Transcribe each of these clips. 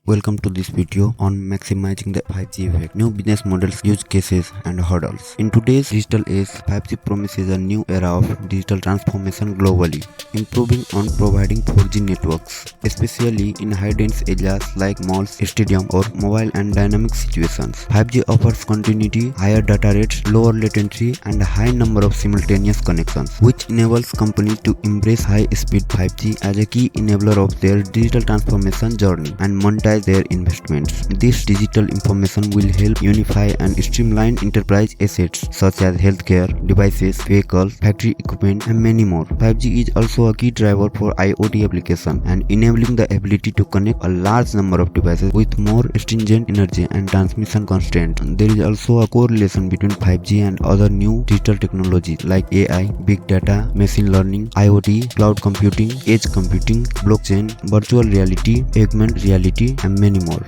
Welcome to this video on maximizing the 5G effect, new business models, use cases and hurdles. In today's digital age, 5G promises a new era of digital transformation globally, improving on providing 4G networks, especially in high-dense areas like malls, stadium or mobile and dynamic situations. 5G offers continuity, higher data rates, lower latency and a high number of simultaneous connections, which enables companies to embrace high-speed 5G as a key enabler of their digital transformation journey and monetize their investments. This digital information will help unify and streamline enterprise assets such as healthcare, devices, vehicles, factory equipment and many more. 5G is also a key driver for IoT application and enabling the ability to connect a large number of devices with more stringent energy and transmission constraints. There is also a correlation between 5G and other new digital technologies like AI, big data, machine learning, IoT, cloud computing, edge computing, blockchain, virtual reality, augmented reality and many more.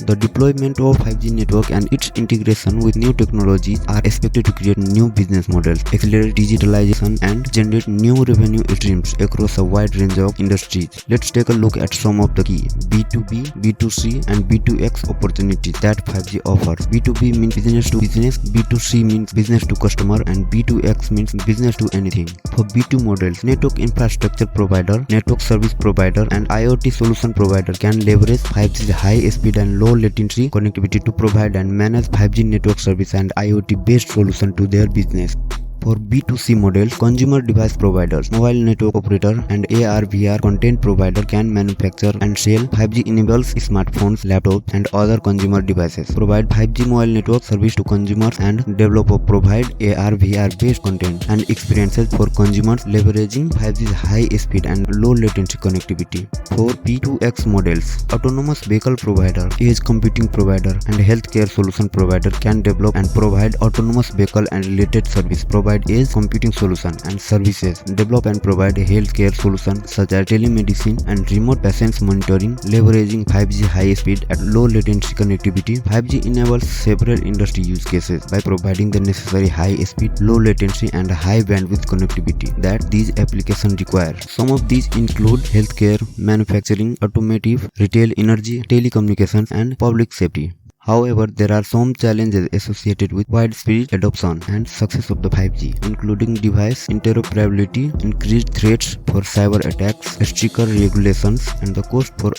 The deployment of 5G network and its integration with new technologies are expected to create new business models, accelerate digitalization and generate new revenue streams across a wide range of industries. Let's take a look at some of the key B2B, B2C and B2X opportunities that 5G offers. B2B means business to business, B2C means business to customer and B2X means business to anything. For B2 models, network infrastructure provider, network service provider and IoT solution provider can leverage 5G's high speed and low latency connectivity to provide and manage 5G network service and IoT based solution to their business. For B2C models, consumer device providers, mobile network operator and AR/VR content provider can manufacture and sell 5G enables smartphones, laptops and other consumer devices, provide 5G mobile network service to consumers and develop or provide AR/VR based content and experiences for consumers leveraging 5G's high speed and low latency connectivity. For B2X models, autonomous vehicle provider, edge computing provider and healthcare solution provider can develop and provide autonomous vehicle and related service, provide edge computing solution and services, develop and provide a healthcare solution such as telemedicine and remote patient monitoring, leveraging 5G high speed and low latency connectivity. 5G enables several industry use cases by providing the necessary high speed, low latency and high bandwidth connectivity that these applications require. Some of these include healthcare, manufacturing, automotive, retail, energy, telecommunications and public safety. However, there are some challenges associated with widespread adoption and success of the 5G, including device interoperability, increased threats for cyber attacks, stricter regulations, and the cost for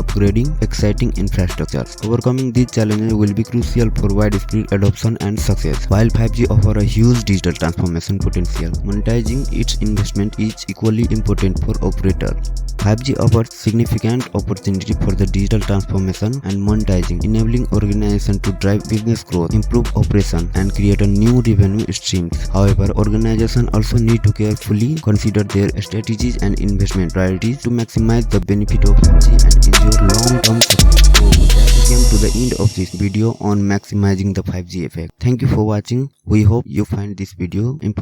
upgrading existing infrastructure. Overcoming these challenges will be crucial for widespread adoption and success. While 5G offers a huge digital transformation potential, monetizing its investment is equally important for operators. 5G offers significant opportunity for the digital transformation and monetizing, enabling organizations to drive business growth, improve operation, and create a new revenue streams. However, organizations also need to carefully consider their strategies and investment priorities to maximize the benefit of 5G and ensure long-term success. So, with that, we came to the end of this video on maximizing the 5G effect. Thank you for watching. We hope you find this video informative.